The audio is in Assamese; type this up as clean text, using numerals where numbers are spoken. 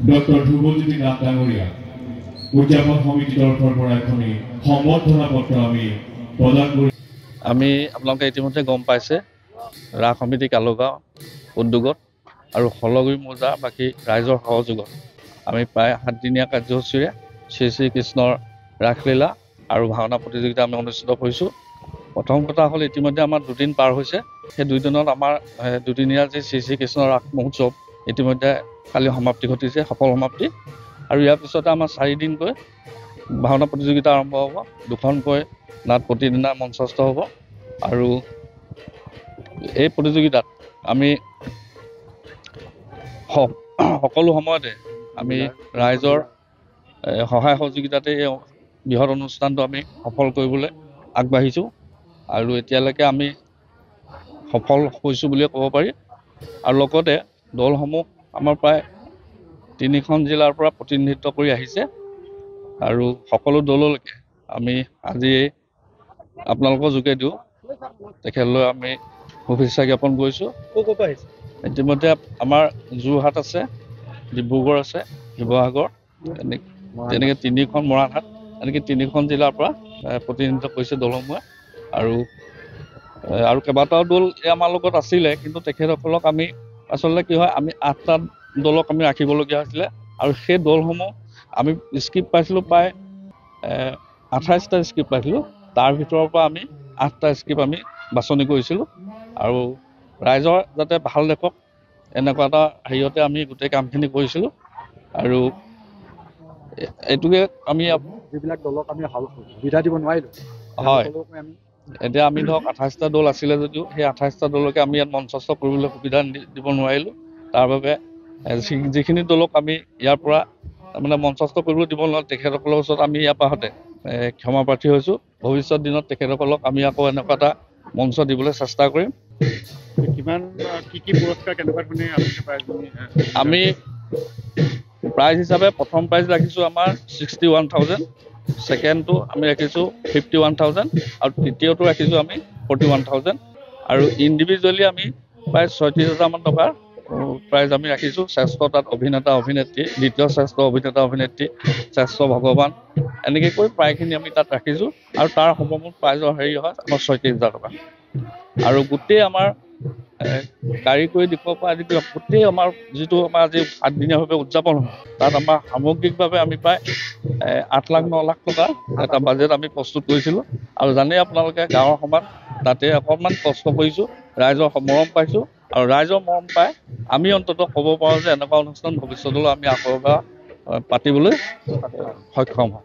ডক্টৰ ধ্ৰুৱজ্যোতি নাথ ডাঙৰীয়া উদযাপন সমিতি তৰফৰ পৰা এখন সম্বৰ্ধনা পত্ৰ আমি প্ৰদান কৰি আমি আপোনালোকে ইতিমধ্যে গম পাইছে ৰাস সমিতি কালুগাঁও উদ্যোগত আৰু হলগুৰি মৌজা বাকী ৰাইজৰ সহযোগত আমি প্ৰায় 7 দিনীয়া কাৰ্যসূচীৰে শ্ৰী শ্ৰী কৃষ্ণৰ ৰাসলীলা আৰু ভাওনা প্ৰতিযোগিতা আমি অনুষ্ঠিত কৰিছোঁ। প্ৰথম কথা হ'ল ইতিমধ্যে আমাৰ 2 দিন পাৰ হৈছে। সেই 2 দিনত আমাৰ 2 দিনীয়া যি শ্ৰী শ্ৰী কৃষ্ণৰ ৰাস মহোৎসৱ ইতিমধ্যে কালি সমাপ্তি ঘটিছে, সফল সমাপ্তি। আৰু ইয়াৰ পিছতে আমাৰ 4 দিনকৈ ভাওনা প্ৰতিযোগিতা আৰম্ভ হ'ব, 2খনকৈ নাট প্ৰতিদিনা মঞ্চস্থ হ'ব। আৰু এই প্ৰতিযোগিতাত আমি সকলো সময়তে আমি ৰাইজৰ সহায় সহযোগিতাতে এই বৃহৎ অনুষ্ঠানটো আমি সফল কৰিবলৈ আগবাঢ়িছোঁ আৰু এতিয়ালৈকে আমি সফল হৈছোঁ বুলিয়ে ক'ব পাৰি। আৰু লগতে দলসমূহ আমাৰ প্ৰায় 3খন জিলাৰ পৰা প্ৰতিনিধিত্ব কৰি আহিছে আৰু সকলো দললৈকে আমি আজি আপোনালোকৰ যোগেদিও তেখেতলৈ আমি শুভেচ্ছা জ্ঞাপন কৰিছোঁ। ইতিমধ্যে আমাৰ যোৰহাট আছে, ডিব্ৰুগড় আছে, শিৱসাগৰ, তেনেকৈ 3খন মৰাণহাট, এনেকৈ 3খন জিলাৰ পৰা প্ৰতিনিধিত্ব কৰিছে দলসমূহে। আৰু কেইবাটাও দল আমাৰ লগত আছিলে, কিন্তু তেখেতসকলক আমি আচলতে কি হয়, আমি 8টা দলক আমি ৰাখিবলগীয়া হৈছিলে আৰু সেই দলসমূহ আমি স্ক্ৰিপ্ট পাইছিলোঁ প্ৰায় 28টা স্ক্ৰিপ্ট পাইছিলোঁ। তাৰ ভিতৰৰ পৰা আমি 8টা স্ক্ৰিপ্ট আমি বাছনি কৰিছিলোঁ আৰু ৰাইজৰ যাতে ভাল দেখক এনেকুৱা এটা হেৰিয়তে আমি গোটেই কামখিনি কৰিছিলোঁ। আৰু এইটোকে আমি যিবিলাক দলক আমি সুবিধা দিব নোৱাৰিলোঁ, হয়, এতিয়া আমি ধৰক 28টা দল আছিলে যদিও সেই 28টা দলকে আমি ইয়াত মঞ্চস্থ কৰিবলৈ সুবিধা দিব নোৱাৰিলোঁ। তাৰ বাবে যিখিনি দলক আমি ইয়াৰ পৰা মানে মঞ্চস্থ কৰিবলৈ দিব নোৱাৰোঁ, তেখেতসকলৰ ওচৰত আমি ইয়াৰ পৰা ক্ষমা প্ৰাৰ্থী হৈছোঁ। ভৱিষ্যত দিনত তেখেতসকলক আমি আকৌ এনেকুৱা এটা মঞ্চ দিবলৈ চেষ্টা কৰিম। কি পুৰস্কাৰ কেনেকুৱা ধৰণে আমি প্ৰাইজ হিচাপে প্ৰথম প্ৰাইজ ৰাখিছোঁ আমাৰ 61,000, ছেকেণ্ডটো আমি ৰাখিছোঁ 51,000 আৰু তৃতীয়টো ৰাখিছোঁ আমি 41,000 আৰু ইণ্ডিভিজুৱেলি আমি প্ৰায় 36,000 টকাৰ প্ৰাইজ আমি ৰাখিছোঁ। শ্ৰেষ্ঠ তাত অভিনেতা অভিনেত্ৰী, দ্বিতীয় শ্ৰেষ্ঠ অভিনেতা অভিনেত্ৰী, শ্ৰেষ্ঠ ভগৱান, এনেকৈ কৰি প্ৰায়খিনি আমি তাত ৰাখিছোঁ। আৰু তাৰ সমমূল প্ৰাইজৰ হেৰি হয় আমাৰ 36,000 টকা। আৰু গোটেই আমাৰ কাৰিকৰী দিশৰ পৰা আদি কৰি গোটেই আমাৰ যিটো আমাৰ আজি 7 দিনীয়াভাৱে উদযাপন হয়, তাত আমাৰ সামগ্ৰিকভাৱে আমি প্ৰায় 8 লাখ 9 লাখ টকা এটা বাজেট আমি প্ৰস্তুত কৰিছিলোঁ। আৰু জানেই আপোনালোকে গাঁৱৰ সমাজ, তাতে অকণমান কষ্ট কৰিছোঁ, ৰাইজৰ মৰম পাইছোঁ আৰু ৰাইজৰ মৰম পাই আমি অন্ততঃ ক'ব পাৰোঁ যে এনেকুৱা অনুষ্ঠান ভৱিষ্যতলৈ আমি আকৌ এবাৰ পাতিবলৈ সক্ষম হ'ম।